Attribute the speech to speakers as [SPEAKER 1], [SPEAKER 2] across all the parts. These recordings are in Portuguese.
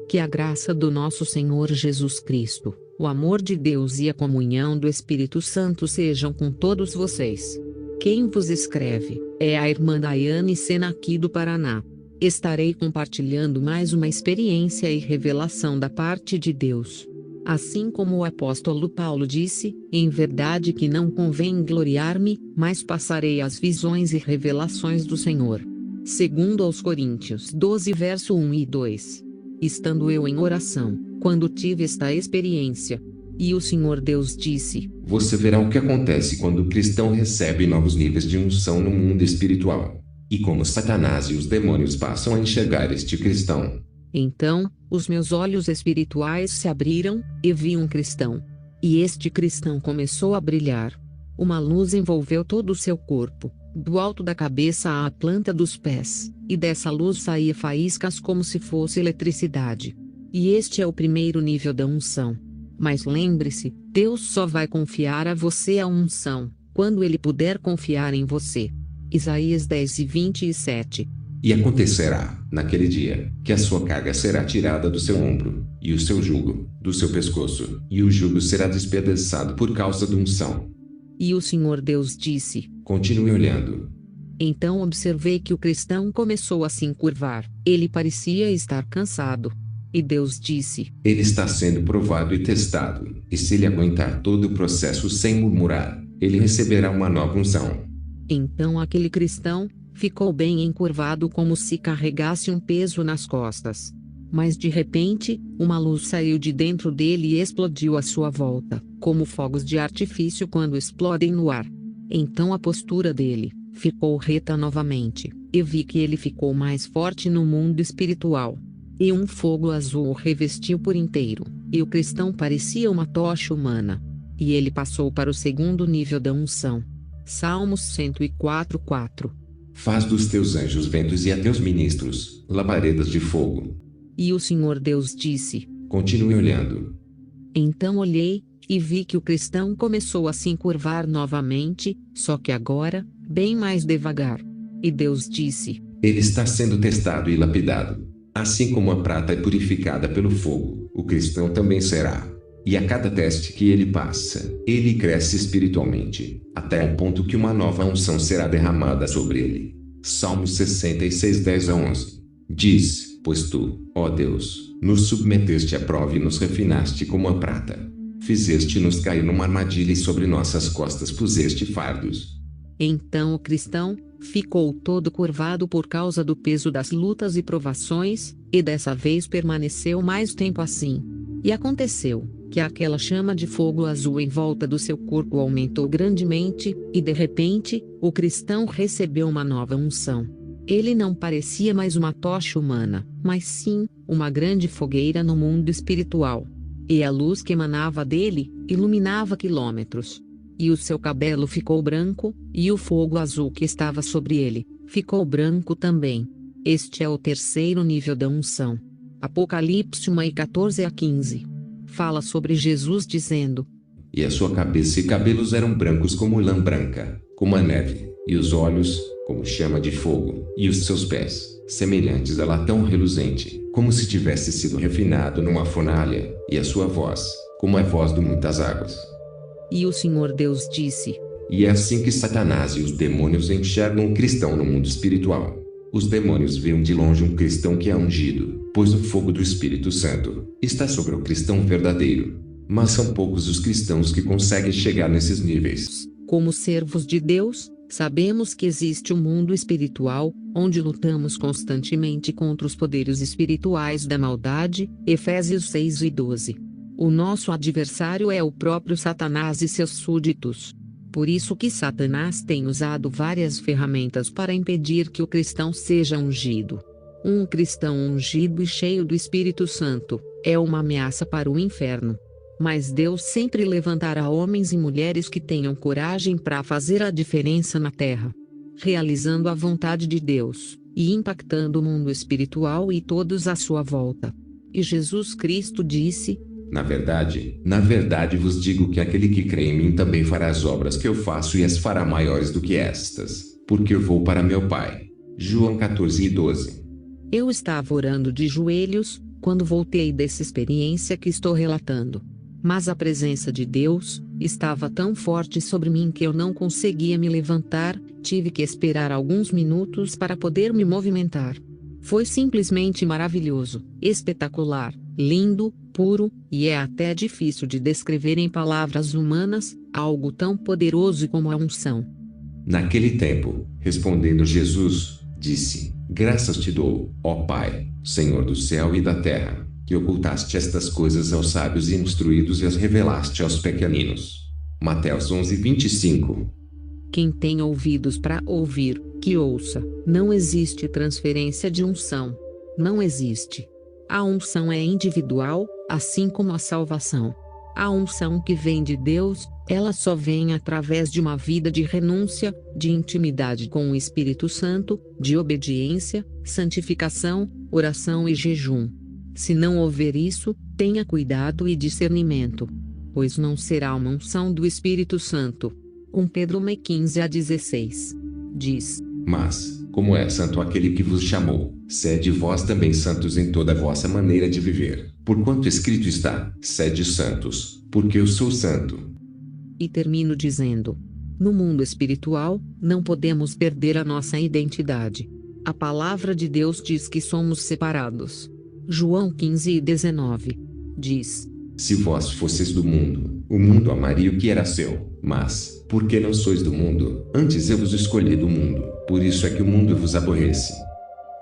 [SPEAKER 1] Que a graça do nosso Senhor Jesus Cristo, o amor de Deus e a comunhão do Espírito Santo sejam com todos vocês. Quem vos escreve é a irmã Daiane Sena aqui do Paraná. Estarei compartilhando mais uma experiência e revelação da parte de Deus. Assim como o apóstolo Paulo disse, em verdade que não convém gloriar-me, mas passarei as visões e revelações do Senhor. Segundo aos Coríntios 12 verso 1 e 2. Estando eu em oração, quando tive esta experiência, e o Senhor Deus disse:
[SPEAKER 2] Você verá o que acontece quando o cristão recebe novos níveis de unção no mundo espiritual. E como Satanás e os demônios passam a enxergar este cristão.
[SPEAKER 1] Então, os meus olhos espirituais se abriram, e vi um cristão. E este cristão começou a brilhar. Uma luz envolveu todo o seu corpo, do alto da cabeça à planta dos pés, e dessa luz saía faíscas como se fosse eletricidade. E este é o primeiro nível da unção. Mas lembre-se, Deus só vai confiar a você a unção, quando Ele puder confiar em você. Isaías 10:27.
[SPEAKER 2] E acontecerá, naquele dia, que a sua carga será tirada do seu ombro, e o seu jugo, do seu pescoço, e o jugo será despedaçado por causa da unção.
[SPEAKER 1] E o Senhor Deus disse:
[SPEAKER 2] Continue olhando.
[SPEAKER 1] Então observei que o cristão começou a se encurvar, ele parecia estar cansado. E Deus disse:
[SPEAKER 2] Ele está sendo provado e testado, e se ele aguentar todo o processo sem murmurar, ele receberá uma nova unção.
[SPEAKER 1] Então aquele cristão ficou bem encurvado como se carregasse um peso nas costas. Mas de repente, uma luz saiu de dentro dele e explodiu à sua volta, como fogos de artifício quando explodem no ar. Então a postura dele ficou reta novamente, e vi que ele ficou mais forte no mundo espiritual. E um fogo azul o revestiu por inteiro, e o cristão parecia uma tocha humana. E ele passou para o segundo nível da unção. Salmos 104:4.
[SPEAKER 2] Faz dos teus anjos ventos e a teus ministros labaredas de fogo.
[SPEAKER 1] E o Senhor Deus disse:
[SPEAKER 2] Continue olhando.
[SPEAKER 1] Então olhei, e vi que o cristão começou a se encurvar novamente, só que agora, bem mais devagar. E Deus disse:
[SPEAKER 2] Ele está sendo testado e lapidado. Assim como a prata é purificada pelo fogo, o cristão também será. E a cada teste que ele passa, ele cresce espiritualmente, até o ponto que uma nova unção será derramada sobre ele. Salmos 66, 10-11. Diz: Pois tu, ó Deus, nos submeteste à prova e nos refinaste como a prata. Fizeste-nos cair numa armadilha e sobre nossas costas puseste fardos.
[SPEAKER 1] Então o cristão ficou todo curvado por causa do peso das lutas e provações, e dessa vez permaneceu mais tempo assim. E aconteceu que aquela chama de fogo azul em volta do seu corpo aumentou grandemente, e de repente, o cristão recebeu uma nova unção. Ele não parecia mais uma tocha humana, mas sim, uma grande fogueira no mundo espiritual. E a luz que emanava dele, iluminava quilômetros. E o seu cabelo ficou branco, e o fogo azul que estava sobre ele, ficou branco também. Este é o terceiro nível da unção. Apocalipse 1:14-15. Fala sobre Jesus dizendo:
[SPEAKER 2] E a sua cabeça e cabelos eram brancos como lã branca, como a neve, e os olhos, como chama de fogo, e os seus pés, semelhantes a latão reluzente, como se tivesse sido refinado numa fornalha, e a sua voz, como a voz de muitas águas.
[SPEAKER 1] E o Senhor Deus disse:
[SPEAKER 2] E é assim que Satanás e os demônios enxergam um cristão no mundo espiritual. Os demônios veem de longe um cristão que é ungido, pois o fogo do Espírito Santo está sobre o cristão verdadeiro. Mas são poucos os cristãos que conseguem chegar nesses níveis.
[SPEAKER 1] Como servos de Deus, sabemos que existe um mundo espiritual, onde lutamos constantemente contra os poderes espirituais da maldade, Efésios 6:12. O nosso adversário é o próprio Satanás e seus súditos. Por isso que Satanás tem usado várias ferramentas para impedir que o cristão seja ungido. Um cristão ungido e cheio do Espírito Santo é uma ameaça para o inferno. Mas Deus sempre levantará homens e mulheres que tenham coragem para fazer a diferença na terra, realizando a vontade de Deus e impactando o mundo espiritual e todos à sua volta. E Jesus Cristo disse:
[SPEAKER 2] Na verdade vos digo que aquele que crê em mim também fará as obras que eu faço e as fará maiores do que estas, porque eu vou para meu Pai. João 14:12.
[SPEAKER 1] Eu estava orando de joelhos, quando voltei dessa experiência que estou relatando. Mas a presença de Deus estava tão forte sobre mim que eu não conseguia me levantar, tive que esperar alguns minutos para poder me movimentar. Foi simplesmente maravilhoso, espetacular, lindo, puro, e é até difícil de descrever em palavras humanas, algo tão poderoso como a unção.
[SPEAKER 2] Naquele tempo, respondendo Jesus, disse: Graças te dou, ó Pai, Senhor do céu e da terra, que ocultaste estas coisas aos sábios e instruídos e as revelaste aos pequeninos. Mateus 11:25.
[SPEAKER 1] Quem tem ouvidos para ouvir, que ouça. Não existe transferência de unção. Não existe. A unção é individual, assim como a salvação. A unção que vem de Deus, ela só vem através de uma vida de renúncia, de intimidade com o Espírito Santo, de obediência, santificação, oração e jejum. Se não houver isso, tenha cuidado e discernimento, pois não será uma unção do Espírito Santo. 1 Pedro 15:16 diz:
[SPEAKER 2] Mas, como é santo aquele que vos chamou, sede vós também santos em toda a vossa maneira de viver, porquanto escrito está: sede santos, porque eu sou santo.
[SPEAKER 1] E termino dizendo: no mundo espiritual, não podemos perder a nossa identidade. A palavra de Deus diz que somos separados. João 15:19 diz:
[SPEAKER 2] Se vós fosseis do mundo, o mundo amaria o que era seu, mas, porque não sois do mundo, antes eu vos escolhi do mundo, por isso é que o mundo vos aborrece.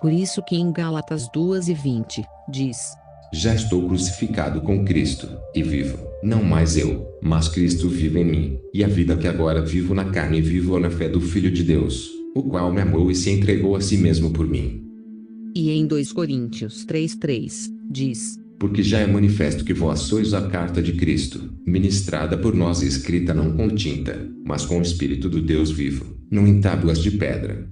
[SPEAKER 1] Por isso que em Gálatas 2:20 diz:
[SPEAKER 2] Já estou crucificado com Cristo, e vivo, não mais eu, mas Cristo vive em mim, e a vida que agora vivo na carne vivo na fé do Filho de Deus, o qual me amou e se entregou a si mesmo por mim.
[SPEAKER 1] E em 2 Coríntios 3:3 diz:
[SPEAKER 2] Porque já é manifesto que vós sois a carta de Cristo, ministrada por nós e escrita não com tinta, mas com o Espírito do Deus vivo, não em tábuas de pedra.